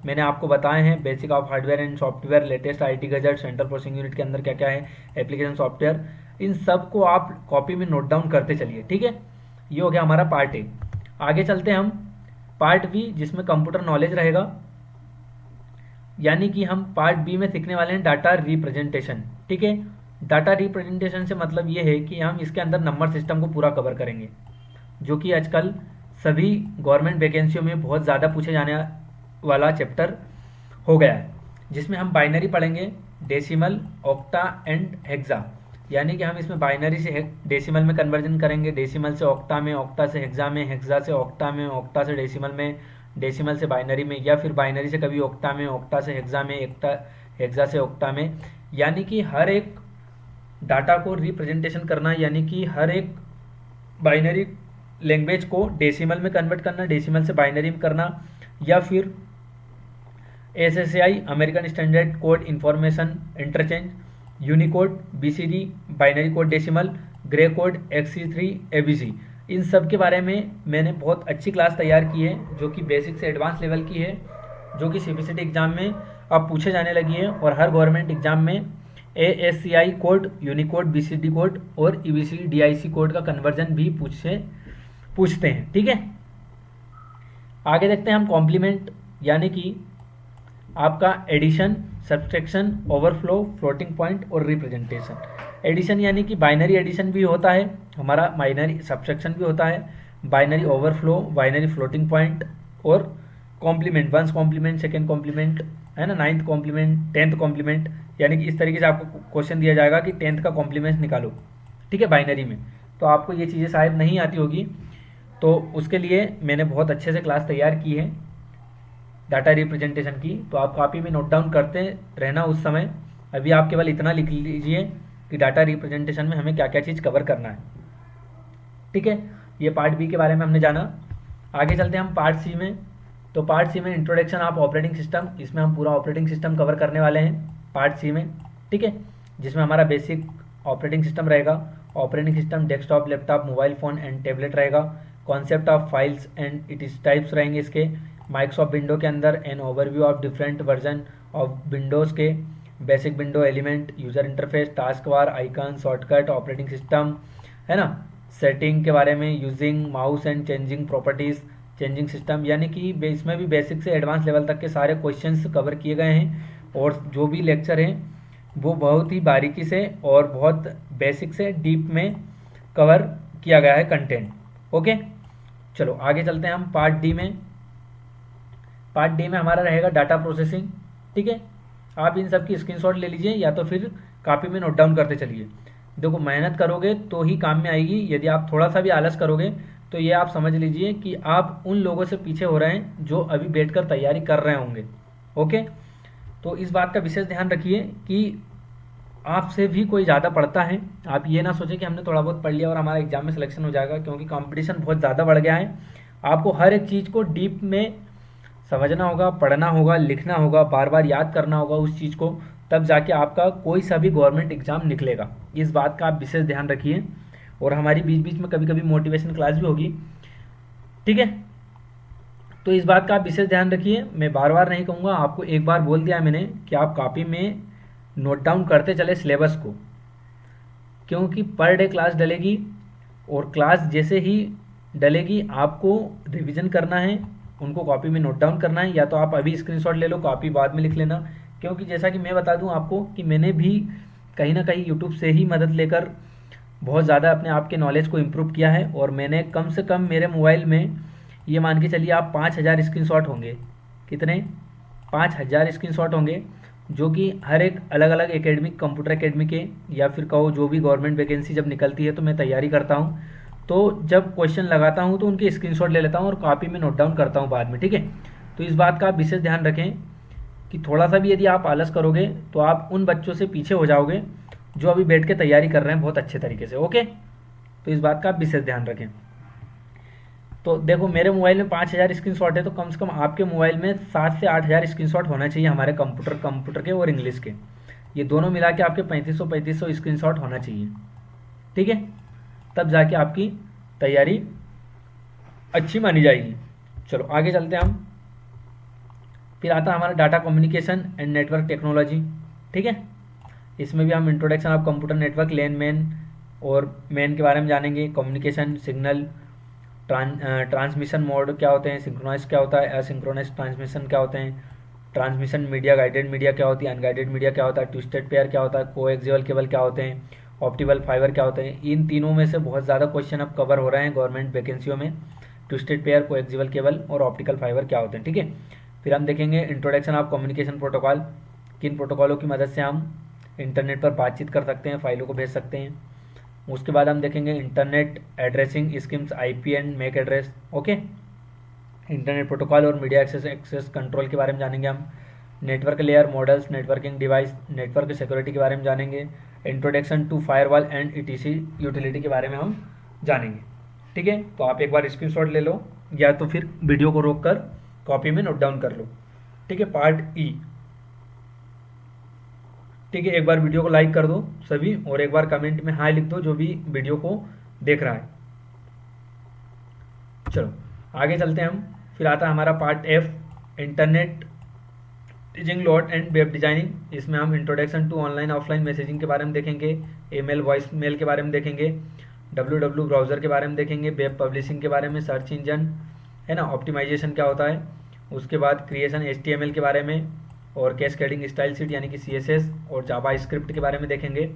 मैंने आपको बताए हैं, basic of hardware and software, latest IT gadget, central processing unit के अंदर क्या क्या है, एप्लीकेशन सॉफ्टवेयर, इन सब को आप कॉपी में नोट डाउन करते चलिए। ठीक है, ये हो गया हमारा पार्ट ए। आगे चलते हैं हम पार्ट बी, जिसमें कंप्यूटर नॉलेज रहेगा। यानी कि हम पार्ट बी में सीखने वाले हैं डाटा रिप्रेजेंटेशन। ठीक है, डाटा रिप्रेजेंटेशन से मतलब ये है कि हम इसके अंदर नंबर सिस्टम को पूरा कवर करेंगे, जो कि आजकल सभी गवर्नमेंट वैकेंसियों में बहुत ज़्यादा पूछे जाने वाला चैप्टर हो गया है, जिसमें हम बाइनरी पढ़ेंगे, डेसिमल, ऑक्टा एंड हेक्सा। यानी कि हम इसमें बाइनरी से डेसिमल में कन्वर्जन करेंगे, डेसिमल से ऑक्टा में, ऑक्टा से हेक्सा में, हेक्सा से ऑक्टा में, ऑक्टा से डेसिमल में, डेसिमल से बाइनरी में, या फिर बाइनरी से कभी ऑक्टा में, ऑक्टा से हेक्सा में, हेक्सा से ऑक्टा में। यानी कि हर एक डाटा को रिप्रेजेंटेशन करना, यानी कि हर एक बाइनरी लैंग्वेज को डेसिमल में कन्वर्ट करना, डेसिमल से बाइनरी में करना, या फिर SSAI American standard code information interchange, Unicode, BCD binary code decimal, grey code, XC3 ABC, इन सब के बारे में मैंने बहुत अच्छी क्लास तैयार की है, जो कि बेसिक से एडवांस लेवल की है, जो कि CBCT एग्ज़ाम में अब पूछे जाने लगी है। और हर गवर्नमेंट एग्ज़ाम में ASCI code, Unicode, BCD code और EBC DIC कोड का कन्वर्जन भी पूछते हैं। ठीक है, आगे देखते हैं हम कॉम्प्लीमेंट, यानी कि आपका addition, subtraction, overflow, floating point और रिप्रेजेंटेशन। एडिशन यानी कि बाइनरी एडिशन भी होता है हमारा, बाइनरी सब्सट्रैक्शन भी होता है, binary overflow, binary floating point और complement, one's complement, second complement, है ना, 9th कॉम्प्लीमेंट, 10th कॉम्प्लीमेंट। यानी कि इस तरीके से आपको क्वेश्चन दिया जाएगा कि 10th का कॉम्प्लीमेंट निकालो। ठीक है, बाइनरी में तो आपको ये चीज़ें शायद नहीं आती होगी, तो उसके लिए मैंने बहुत अच्छे से क्लास तैयार की है डाटा रिप्रेजेंटेशन की। तो आप कॉपी में नोट डाउन करते रहना उस समय। अभी आप केवल इतना लिख लीजिए कि डाटा रिप्रेजेंटेशन में हमें क्या क्या चीज़ कवर करना है। ठीक है, ये पार्ट बी के बारे में हमने जाना। आगे चलते हैं हम पार्ट सी में। तो पार्ट सी में इंट्रोडक्शन ऑफ ऑपरेटिंग सिस्टम, इसमें हम पूरा ऑपरेटिंग सिस्टम कवर करने वाले हैं पार्ट सी में। ठीक है, जिसमें हमारा बेसिक ऑपरेटिंग सिस्टम रहेगा। Operating system desktop, laptop, mobile phone and tablet रहेगा। Concept of files and it types रहेंगे इसके। माइक्रोसॉफ्ट विंडो के अंदर an overview of different version of Windows के, basic window element, user interface, task bar, icon, shortcut, operating system, है ना, setting के बारे में, using mouse and changing properties, changing system. यानी कि इसमें भी बेसिक से एडवांस लेवल तक के सारे क्वेश्चंस कवर किए गए हैं, और जो भी लेक्चर हैं वो बहुत ही बारीकी से और बहुत बेसिक से डीप में कवर किया गया है कंटेंट। ओके, चलो आगे चलते हैं हम पार्ट डी में। पार्ट डी में हमारा रहेगा डाटा प्रोसेसिंग। ठीक है, आप इन सब की स्क्रीनशॉट ले लीजिए या तो फिर कॉपी में नोट डाउन करते चलिए। देखो, मेहनत करोगे तो ही काम में आएगी। यदि आप थोड़ा सा भी आलस करोगे तो ये आप समझ लीजिए कि आप उन लोगों से पीछे हो रहे हैं जो अभी बैठकर तैयारी कर रहे होंगे। ओके, तो इस बात का विशेष ध्यान रखिए कि आपसे भी कोई ज़्यादा पढ़ता है। आप ये ना सोचें कि हमने थोड़ा बहुत पढ़ लिया और हमारा एग्जाम में सिलेक्शन हो जाएगा, क्योंकि कंपटीशन बहुत ज़्यादा बढ़ गया है। आपको हर एक चीज़ को डीप में समझना होगा, पढ़ना होगा, लिखना होगा, बार बार याद करना होगा उस चीज़ को, तब जाके आपका कोई सा भी गवर्नमेंट एग्ज़ाम निकलेगा। इस बात का आप विशेष ध्यान रखिए। और हमारी बीच बीच में कभी कभी मोटिवेशन क्लास भी होगी। ठीक है, तो इस बात का आप विशेष ध्यान रखिए। मैं बार बार नहीं कहूँगा, आपको एक बार बोल दिया मैंने कि आप कॉपी में नोट डाउन करते चले सिलेबस को। क्योंकि पर डे क्लास डलेगी और क्लास जैसे ही डलेगी आपको रिवीजन करना है, उनको कॉपी में नोट डाउन करना है, या तो आप अभी स्क्रीनशॉट ले लो, कॉपी बाद में लिख लेना। क्योंकि जैसा कि मैं बता दूं आपको कि मैंने भी कहीं ना कहीं यूट्यूब से ही मदद लेकर बहुत ज़्यादा अपने आप के नॉलेज को इम्प्रूव किया है, और मैंने कम से कम मेरे मोबाइल में ये मान के चलिए आप 5,000 स्क्रीनशॉट होंगे। कितने? 5,000 स्क्रीनशॉट होंगे, जो कि हर एक अलग अलग एकेडमिक, कंप्यूटर एकेडमी के, या फिर कहो जो भी गवर्नमेंट वैकेंसी जब निकलती है तो मैं तैयारी करता हूँ, तो जब क्वेश्चन लगाता हूँ तो उनके स्क्रीनशॉट ले लेता हूँ और कॉपी में नोट डाउन करता हूँ बाद में। ठीक है, तो इस बात का आप विशेष ध्यान रखें कि थोड़ा सा भी यदि आप आलस करोगे तो आप उन बच्चों से पीछे हो जाओगे जो अभी बैठ के तैयारी कर रहे हैं बहुत अच्छे तरीके से। ओके, तो इस बात का आप विशेष ध्यान रखें। तो देखो मेरे मोबाइल में 5,000 स्क्रीनशॉट है, तो कम से कम आपके मोबाइल में 7 से 8,000 स्क्रीनशॉट होना चाहिए हमारे कंप्यूटर के और इंग्लिश के। ये दोनों मिला के आपके 3500 स्क्रीनशॉट होना चाहिए। ठीक है, तब जाके आपकी तैयारी अच्छी मानी जाएगी। चलो आगे चलते हैं हम। फिर आता है हमारा data communication and network technology. ठीक है, इसमें भी हम introduction of computer network, lane man और मैन के बारे में जानेंगे। कम्युनिकेशन, सिग्नल, ट्रांसमिशन मोड क्या होते हैं, सिंक्रोनाइज क्या होता है, असिंक्रोनाइज ट्रांसमिशन क्या होते हैं, ट्रांसमिशन मीडिया, गाइडेड मीडिया क्या होती है, अनगाइडेड मीडिया क्या होता है, ट्विस्टेड पेयर क्या होता है, कोएक्सियल केबल क्या होते हैं, ऑप्टिकल फाइबर क्या होते हैं। इन तीनों में से बहुत ज़्यादा क्वेश्चन अब कवर हो रहे हैं गवर्नमेंट वैकेंसियों में। ट्विस्टेड पेयर, कोएक्सियल केबल और ऑप्टिकल फाइबर क्या होते हैं। ठीक है, फिर हम देखेंगे इंट्रोडक्शन ऑफ कम्युनिकेशन प्रोटोकॉल, किन प्रोटोकॉलों की मदद से हम इंटरनेट पर बातचीत कर सकते हैं, फाइलों को भेज सकते हैं। उसके बाद हम देखेंगे internet addressing schemes, IP and MAC address. Okay, internet protocol और मीडिया एक्सेस कंट्रोल के बारे में जानेंगे हम। Network layer models, networking device, network security के बारे में जानेंगे। Introduction to firewall and etc utility के बारे में हम जानेंगे। ठीक है, तो आप एक बार स्क्रीनशॉट ले लो या तो फिर वीडियो को रोक कर कॉपी में नोट डाउन कर लो। ठीक है, पार्ट ई। ठीक है, एक बार वीडियो को लाइक कर दो सभी, और एक बार कमेंट में हाई लिख दो जो भी वीडियो को देख रहा है। चलो आगे चलते हैं हम। फिर आता है हमारा part F, internet teaching lot and web designing. इसमें हम introduction to online offline messaging के बारे में देखेंगे, ईमेल, वॉइस मेल के बारे में देखेंगे, डब्ल्यू ब्राउज़र के बारे में देखेंगे, वेब पब्लिशिंग के बारे में, सर्च इंजन है ना, ऑप्टिमाइजेशन क्या होता है, उसके बाद क्रिएशन HTML के बारे में, और कैस्केडिंग स्टाइल शीट यानी कि CSS और जावा स्क्रिप्ट के बारे में देखेंगे।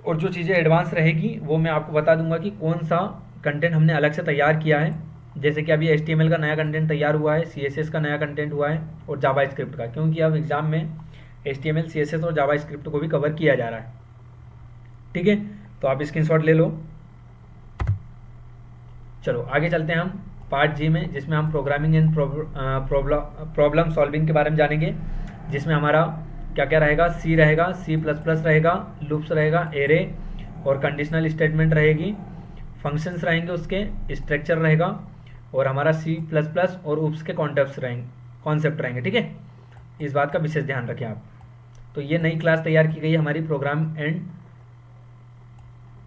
और जो चीज़ें एडवांस रहेगी वो मैं आपको बता दूंगा कि कौन सा कंटेंट हमने अलग से तैयार किया है। जैसे कि अभी HTML का नया कंटेंट तैयार हुआ है, CSS का नया कंटेंट हुआ है और जावा स्क्रिप्ट का, क्योंकि अब एग्जाम में HTML, CSS और जावा स्क्रिप्ट को भी कवर किया जा रहा है। ठीक है, तो आप स्क्रीनशॉट ले लो। चलो आगे चलते हैं हम पार्ट जी में, जिसमें हम प्रोग्रामिंग एंड प्रॉब्लम सॉल्विंग के बारे में जानेंगे। जिसमें हमारा क्या क्या रहेगा, C रहेगा, C++ रहेगा, लूप्स रहेगा, एरे और कंडीशनल स्टेटमेंट रहेगी, फंक्शंस रहेंगे, उसके स्ट्रक्चर रहेगा, और हमारा C++ और UPS के कॉन्सेप्ट रहेंगे। ठीक है, इस बात का विशेष ध्यान रखें आप। तो ये नई क्लास तैयार की गई है हमारी प्रोग्राम एंड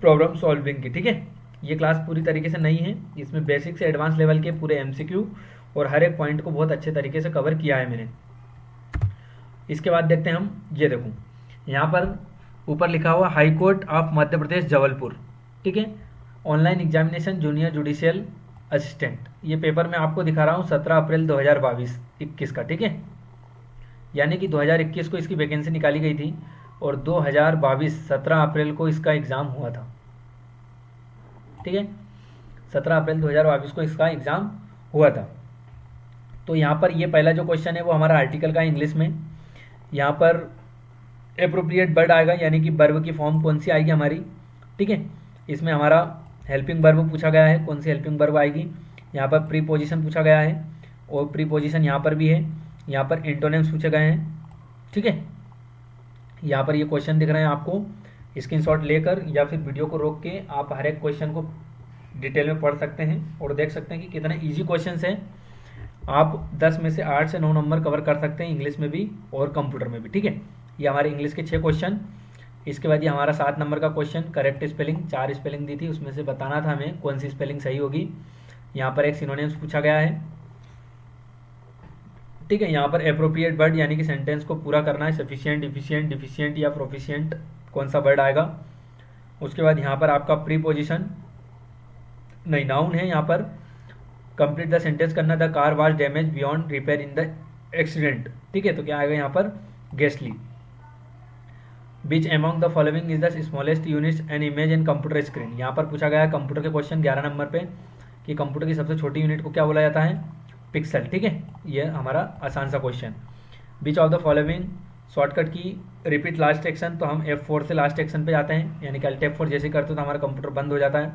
प्रॉब्लम सॉल्विंग की। ठीक है, ये क्लास पूरी तरीके से नई है, इसमें बेसिक से एडवांस लेवल के पूरे MCQ और हर एक पॉइंट को बहुत अच्छे तरीके से कवर किया है मैंने। इसके बाद देखते हैं हम, ये देखो यहाँ पर ऊपर लिखा हुआ high court of Madhya Pradesh Jabalpur. ठीक है, online examination junior judicial assistant, ये पेपर मैं आपको दिखा रहा हूँ 17 अप्रैल 2022-21 का। ठीक है, यानी कि 2021 को इसकी वैकेंसी निकाली गई थी और 2022 17 अप्रैल को इसका एग्ज़ाम हुआ था। ठीक है, 17 अप्रैल 2022 को इसका एग्ज़ाम हुआ था। तो यहाँ पर ये पहला जो क्वेश्चन है वो हमारा आर्टिकल का इंग्लिश में। यहाँ पर एप्रोप्रिएट वर्ड आएगा, यानी कि वर्ब की फॉर्म कौन सी आएगी हमारी। ठीक है, इसमें हमारा हेल्पिंग वर्ब पूछा गया है, कौन सी हेल्पिंग वर्ब आएगी। यहाँ पर प्रीपोजिशन पूछा गया है और प्रीपोजिशन यहाँ पर भी है। यहाँ पर एंटोनिम्स पूछे गए हैं। ठीक है, यहाँ पर ये क्वेश्चन दिख रहे हैं आपको, स्क्रीनशॉट लेकर या फिर वीडियो को रोक के आप हर एक क्वेश्चन को डिटेल में पढ़ सकते हैं और देख सकते हैं कि कितने ईजी क्वेश्चन हैं। आप 10 में से 8 से 9 नंबर कवर कर सकते हैं, इंग्लिश में भी और कंप्यूटर में भी। ठीक है, ये हमारे इंग्लिश के 6 क्वेश्चन। इसके बाद ये हमारा 7 नंबर का क्वेश्चन, करेक्ट स्पेलिंग, 4 स्पेलिंग दी थी, उसमें से बताना था हमें कौन सी स्पेलिंग सही होगी। यहाँ पर एक सिनोनिम्स पूछा गया है। ठीक है, यहाँ पर एप्रोप्रिएट वर्ड यानी कि सेंटेंस को पूरा करना है, सफिशिएंट, इफिशिएंट, डिफिशिएंट या प्रोफिशिएंट, कौन सा वर्ड आएगा। उसके बाद यहाँ पर आपका प्रीपोजिशन नहीं नाउन है, यहाँ पर कंप्लीट द सेंटेंस करना, the car was damage beyond repair in the accident. ठीक है, तो क्या आएगा यहाँ पर गेस्टली। Which among the following is the smallest units an image and computer screen. यहाँ पर पूछा गया है कंप्यूटर के क्वेश्चन 11 नंबर पे कि कंप्यूटर की सबसे छोटी यूनिट को क्या बोला जाता है, पिक्सल। ठीक है, ये हमारा आसान सा question. Beach of the following shortcut की रिपीट लास्ट एक्शन, तो हम F4 से लास्ट एक्शन पे जाते हैं, यानी कि अल्ट F4 जैसे करते हो तो हमारा कंप्यूटर बंद हो जाता है,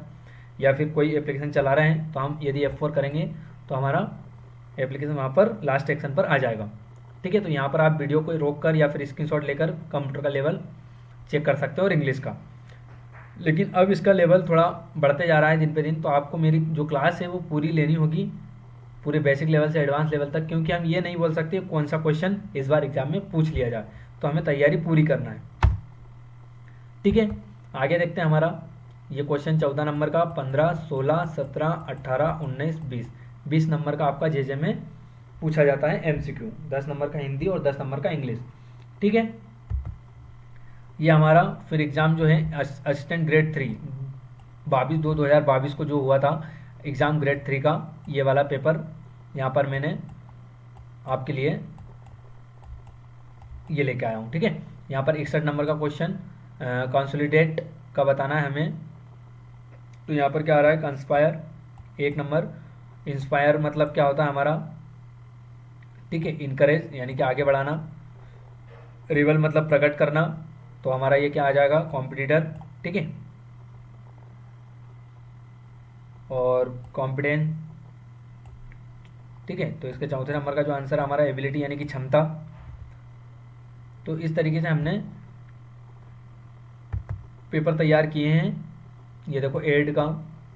या फिर कोई एप्लीकेशन चला रहे हैं तो हम यदि F4 करेंगे तो हमारा एप्लीकेशन वहाँ पर लास्ट एक्शन पर आ जाएगा। ठीक है, तो यहाँ पर आप वीडियो को रोक कर या फिर स्क्रीनशॉट लेकर कंप्यूटर का लेवल चेक कर सकते हो और इंग्लिश का। लेकिन अब इसका लेवल थोड़ा बढ़ते जा रहा है दिन पे दिन, तो आपको मेरी जो क्लास है वो पूरी लेनी होगी, पूरे बेसिक लेवल से एडवांस लेवल तक, क्योंकि हम ये नहीं बोल सकते कौन सा क्वेश्चन इस बार एग्जाम में पूछ लिया जाए, तो हमें तैयारी पूरी करना है। ठीक है, आगे देखते हैं हमारा ये क्वेश्चन 14 नंबर का, 15, 16, 17, 18, 19, 20 नंबर का आपका जे में पूछा जाता है एमसीक्यू, 10 नंबर का हिंदी और 10 नंबर का इंग्लिश। ठीक है, ये हमारा फिर एग्ज़ाम जो है असिस्टेंट ग्रेड 3 22/2/2022 को जो हुआ था एग्ज़ाम ग्रेड 3 का, ये वाला पेपर यहाँ पर मैंने आपके लिए ये लेके आया हूँ। ठीक है, यहाँ पर 61 नंबर का क्वेश्चन कंसोलिडेट का बताना है हमें, तो यहाँ पर क्या आ रहा है, कंस्पायर 1 नंबर, इंस्पायर मतलब क्या होता है हमारा, ठीक है, इनकरेज यानी कि आगे बढ़ाना, रिवल मतलब प्रकट करना, तो हमारा ये क्या आ जाएगा, कॉम्पिटिटर। ठीक है, और कॉम्पिडेंस। ठीक है, तो इसके चौथे नंबर का जो आंसर हमारा एबिलिटी यानी कि क्षमता। तो इस तरीके से हमने पेपर तैयार किए हैं। ये देखो एड का,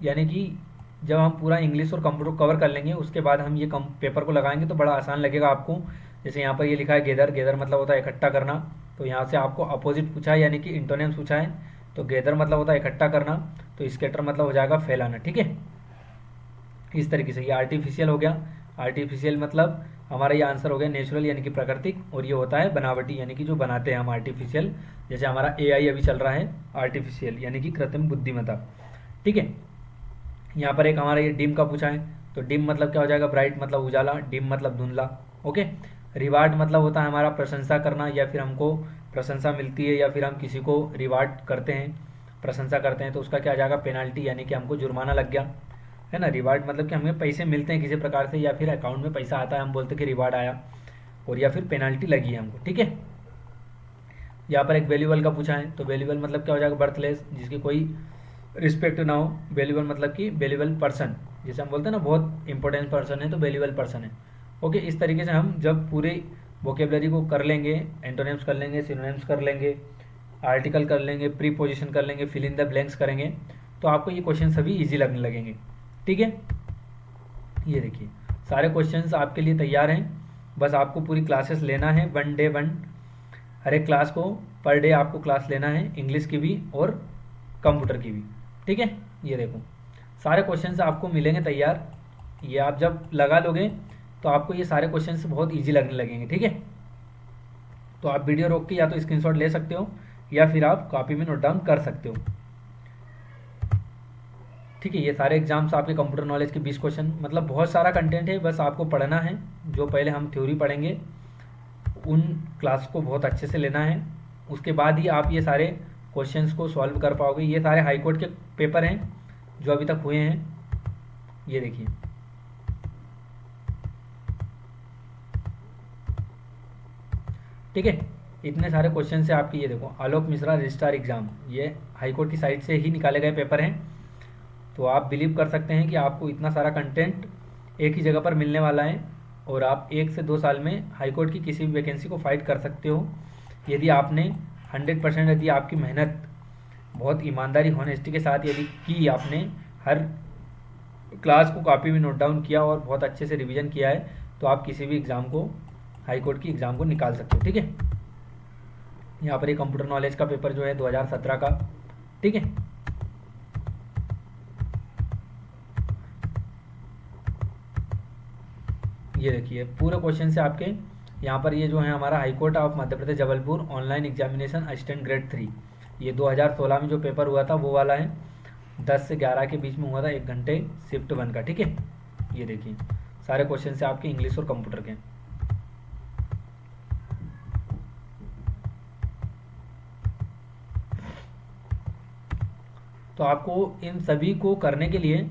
यानी कि जब हम पूरा इंग्लिश और कंप्यूटर कवर कर लेंगे उसके बाद हम ये पेपर को लगाएंगे तो बड़ा आसान लगेगा आपको। जैसे यहाँ पर ये लिखा है गेदर, गेदर मतलब होता है इकट्ठा करना, तो यहाँ से आपको अपोजिट पूछा है यानी कि इंटोनेम्स पूछा है, तो गेदर मतलब होता है इकट्ठा करना, तो स्केटर मतलब हो जाएगा फैलाना। ठीक है, इस तरीके से ये आर्टिफिशियल हो गया, आर्टिफिशियल मतलब हमारा ये आंसर हो गया नेचुरल यानी कि प्राकृतिक, और ये होता है बनावटी यानी कि जो बनाते हैं हम आर्टिफिशियल, जैसे हमारा AI अभी चल रहा है आर्टिफिशियल यानी कि कृत्रिम बुद्धिमत्ता। ठीक है, यहाँ पर एक हमारा ये डिम का पूछा है, तो डिम मतलब क्या हो जाएगा, ब्राइट मतलब उजाला, डिम मतलब धुंधला। ओके, रिवार्ड मतलब होता है हमारा प्रशंसा करना, या फिर हमको प्रशंसा मिलती है या फिर हम किसी को रिवार्ड करते हैं, प्रशंसा करते हैं, तो उसका क्या आ जाएगा, पेनाल्टी यानी कि हमको जुर्माना लग गया है ना। रिवार्ड मतलब कि हमें पैसे मिलते हैं किसी प्रकार से, या फिर अकाउंट में पैसा आता है, हम बोलते हैं कि रिवार्ड आया, और या फिर पेनाल्टी लगी है हमको। ठीक है, यहाँ पर एक वैल्यूबल का पूछा है, तो वैल्यूबल मतलब क्या हो जाएगा, बर्थलेस जिसकी कोई रिस्पेक्ट ना हो, वैल्यूबल मतलब कि वैल्यूबल पर्सन, जैसे हम बोलते हैं ना बहुत इंपॉर्टेंट पर्सन है तो वैल्यूबल पर्सन है। ओके, इस तरीके से हम जब पूरे वोकेबलरी को कर लेंगे, एंटोनिम्स कर लेंगे, सिनोनिम्स कर लेंगे, आर्टिकल कर लेंगे, प्रीपोजिशन कर लेंगे, फिल इन द ब्लैंक्स करेंगे, तो आपको ये क्वेश्चन सभी इजी लगने लगेंगे। ठीक है, ये देखिए सारे क्वेश्चंस आपके लिए तैयार हैं, बस आपको पूरी क्लासेस लेना है, 1 डे 1, हर एक क्लास को पर डे आपको क्लास लेना है, इंग्लिश की भी और कंप्यूटर की भी। ठीक है, ये देखो सारे क्वेश्चंस आपको मिलेंगे तैयार, ये आप जब लगा लोगे तो आपको ये सारे क्वेश्चंस बहुत इजी लगने लगेंगे। ठीक है, तो आप वीडियो रोक के या तो स्क्रीनशॉट ले सकते हो या फिर आप कॉपी में नोट डाउन कर सकते हो। ठीक है, ये सारे एग्जाम्स आपके कंप्यूटर नॉलेज के 20 क्वेश्चन, मतलब बहुत सारा कंटेंट है, बस आपको पढ़ना है। जो पहले हम थ्योरी पढ़ेंगे उन क्लास को बहुत अच्छे से लेना है, उसके बाद ही आप ये सारे क्वेश्चंस को सॉल्व कर पाओगे। ये सारे हाई कोर्ट के पेपर हैं जो अभी तक हुए हैं, ये देखिए। ठीक है, इतने सारे क्वेश्चन से आपकी, ये देखो आलोक मिश्रा रजिस्ट्रार एग्जाम, ये हाई कोर्ट की साइड से ही निकाले गए पेपर हैं, तो आप बिलीव कर सकते हैं कि आपको इतना सारा कंटेंट एक ही जगह पर मिलने वाला है, और आप 1 से 2 साल में हाई कोर्ट की किसी भी वैकेंसी को फाइट कर सकते हो यदि आपने 100%, यदि आपकी मेहनत बहुत ईमानदारी हॉनेस्टी के साथ यदि की, आपने हर क्लास को कॉपी में नोट डाउन किया और बहुत अच्छे से रिवीजन किया है, तो आप किसी भी एग्ज़ाम को, हाई कोर्ट की एग्ज़ाम को निकाल सकते हो। ठीक है, यहाँ पर ये कंप्यूटर नॉलेज का पेपर जो है 2017 का। ठीक है, ये देखिए पूरे क्वेश्चन से आपके यहाँ पर ये जो है हमारा high court of Madhya Pradesh Jabalpur online examination assistant grade 3, ये 2016 में जो पेपर हुआ था वो वाला है, 10 से 11 के बीच में हुआ था, 1 घंटे शिफ्ट 1 का। ठीक है, ये देखिए सारे क्वेश्चन से आपके इंग्लिश और कंप्यूटर के। तो आपको इन सभी को करने के लिए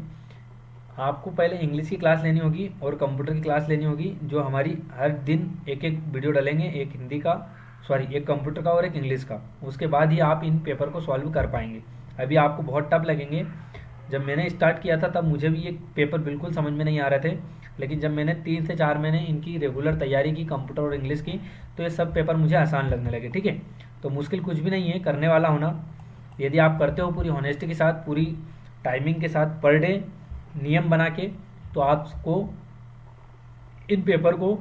आपको पहले इंग्लिश की क्लास लेनी होगी और कंप्यूटर की क्लास लेनी होगी, जो हमारी हर दिन एक एक वीडियो डालेंगे, एक हिंदी का, सॉरी एक कंप्यूटर का और एक इंग्लिश का। उसके बाद ही आप इन पेपर को सॉल्व कर पाएंगे। अभी आपको बहुत टफ लगेंगे। जब मैंने स्टार्ट किया था तब मुझे भी ये पेपर बिल्कुल समझ में नहीं आ रहे थे, लेकिन जब मैंने 3 से 4 महीने इनकी रेगुलर तैयारी की कंप्यूटर और इंग्लिश की, तो ये सब पेपर मुझे आसान लगने लगे। ठीक है, तो मुश्किल कुछ भी नहीं है करने वाला होना। यदि आप करते हो पूरी ऑनेस्टी के साथ, पूरी टाइमिंग के साथ, पर डे नियम बना के, तो आपको इन पेपर को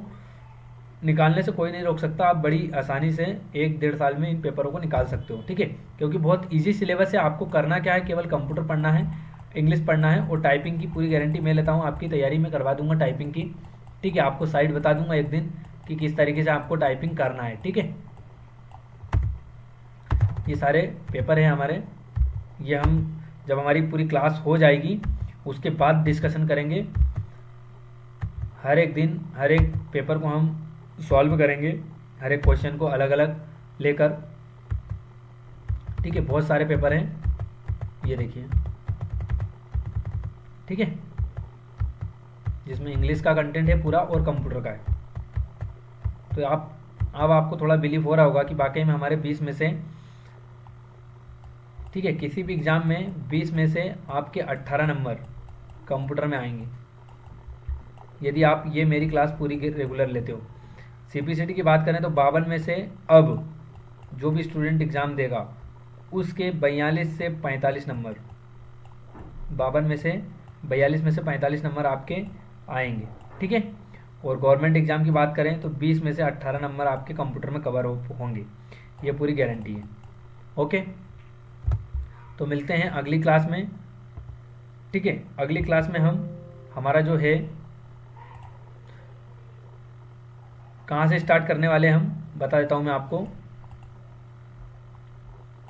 निकालने से कोई नहीं रोक सकता। आप बड़ी आसानी से 1-1.5 साल में इन पेपरों को निकाल सकते हो। ठीक है, क्योंकि बहुत इजी सिलेबस है। आपको करना क्या है, केवल कंप्यूटर पढ़ना है, इंग्लिश पढ़ना है, और टाइपिंग की पूरी गारंटी मैं लेता हूँ, आपकी तैयारी में करवा दूंगा टाइपिंग की। ठीक है, आपको साइड बता दूंगा एक दिन कि किस तरीके से आपको टाइपिंग करना है। ठीक है, ये सारे पेपर हैं हमारे, ये हम जब हमारी पूरी क्लास हो जाएगी उसके बाद डिस्कशन करेंगे। हर एक दिन हर एक पेपर को हम सॉल्व करेंगे, हर एक क्वेश्चन को अलग अलग लेकर। ठीक है, बहुत सारे पेपर हैं, ये देखिए। ठीक है, जिसमें इंग्लिश का कंटेंट है पूरा और कंप्यूटर का है। तो अब आपको थोड़ा बिलीव हो रहा होगा कि वाकई में हमारे 20 में से, ठीक है, किसी भी एग्ज़ाम में 20 में से आपके 18 नंबर कंप्यूटर में आएंगे, यदि आप ये मेरी क्लास पूरी रेगुलर लेते हो। सीपीसीटी की बात करें तो 52 में से अब जो भी स्टूडेंट एग्ज़ाम देगा उसके 42 से 45 नंबर, 52 में से 42 में से 45 नंबर आपके आएंगे। ठीक है, और गवर्नमेंट एग्ज़ाम की बात करें तो 20 में से 18 नंबर आपके कंप्यूटर में कवर होंगे, ये पूरी गारंटी है। ओके, तो मिलते हैं अगली क्लास में। ठीक है, अगली क्लास में हम हमारा जो है कहाँ से स्टार्ट करने वाले हम बता देता हूँ मैं आपको,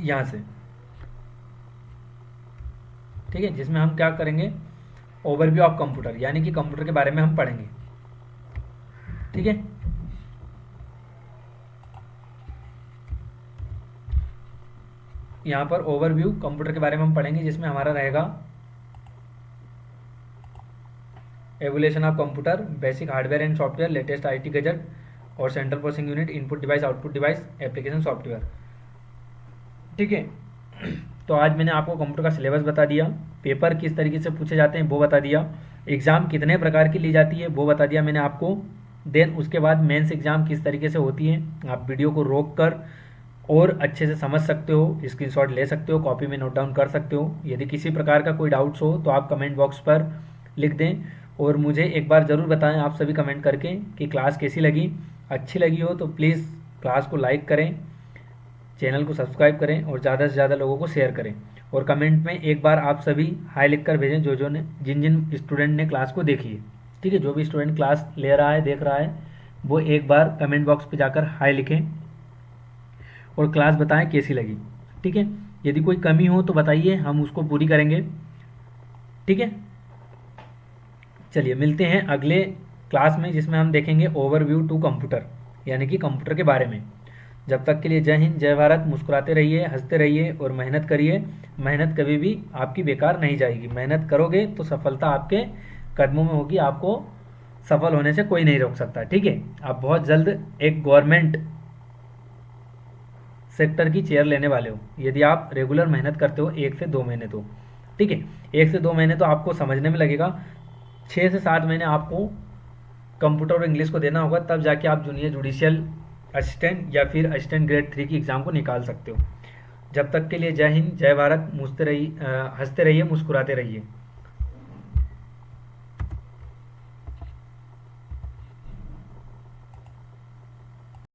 यहाँ से। ठीक है, जिसमें हम क्या करेंगे, ओवरव्यू ऑफ कंप्यूटर, यानी कि कंप्यूटर के बारे में हम पढ़ेंगे। ठीक है, यहाँ पर ओवरव्यू कंप्यूटर के बारे में हम पढ़ेंगे, जिसमें हमारा रहेगा evolution of computer, basic hardware and software, latest IT gadget और central processing unit, input device, output device, application software. ठीक है, तो आज मैंने आपको कंप्यूटर का सिलेबस बता दिया, पेपर किस तरीके से पूछे जाते हैं वो बता दिया, एग्ज़ाम कितने प्रकार की ली जाती है वो बता दिया मैंने आपको। देन उसके बाद मेंस एग्ज़ाम किस तरीके से होती है, आप वीडियो को रोक कर और अच्छे से समझ सकते हो, स्क्रीनशॉट ले सकते हो, कॉपी में नोट डाउन कर सकते हो। यदि किसी प्रकार का कोई डाउट्स हो तो आप कमेंट बॉक्स पर लिख दें, और मुझे एक बार ज़रूर बताएं आप सभी कमेंट करके कि क्लास कैसी लगी। अच्छी लगी हो तो प्लीज़ क्लास को लाइक करें, चैनल को सब्सक्राइब करें और ज़्यादा से ज़्यादा लोगों को शेयर करें। और कमेंट में एक बार आप सभी हाई लिख कर भेजें जो जो ने जिन जिन स्टूडेंट ने क्लास को देखी है। ठीक है, जो भी स्टूडेंट क्लास ले रहा है, देख रहा है, वो एक बार कमेंट बॉक्स पे जाकर हाई लिखें और क्लास बताएं कैसी लगी। ठीक है, यदि कोई कमी हो तो बताइए, हम उसको पूरी करेंगे। ठीक है, चलिए मिलते हैं अगले क्लास में, जिसमें हम देखेंगे ओवरव्यू टू कंप्यूटर, यानी कि कंप्यूटर के बारे में। जब तक के लिए जय हिंद, जय भारत। मुस्कुराते रहिए, हंसते रहिए और मेहनत करिए। मेहनत कभी भी आपकी बेकार नहीं जाएगी। मेहनत करोगे तो सफलता आपके कदमों में होगी, आपको सफल होने से कोई नहीं रोक सकता। ठीक है, आप बहुत जल्द एक गवर्नमेंट सेक्टर की चेयर लेने वाले हो, यदि आप रेगुलर मेहनत करते हो 1 से 2 महीने तो। ठीक है, 1 से 2 महीने तो आपको समझने में लगेगा, 6 से 7 महीने आपको कंप्यूटर और इंग्लिश को देना होगा, तब जाके आप जूनियर जुडिशियल असिस्टेंट या फिर असिस्टेंट ग्रेड 3 की एग्ज़ाम को निकाल सकते हो। जब तक के लिए जय हिंद, जय भारत। हंसते रहिए, मुस्कुराते रहिए।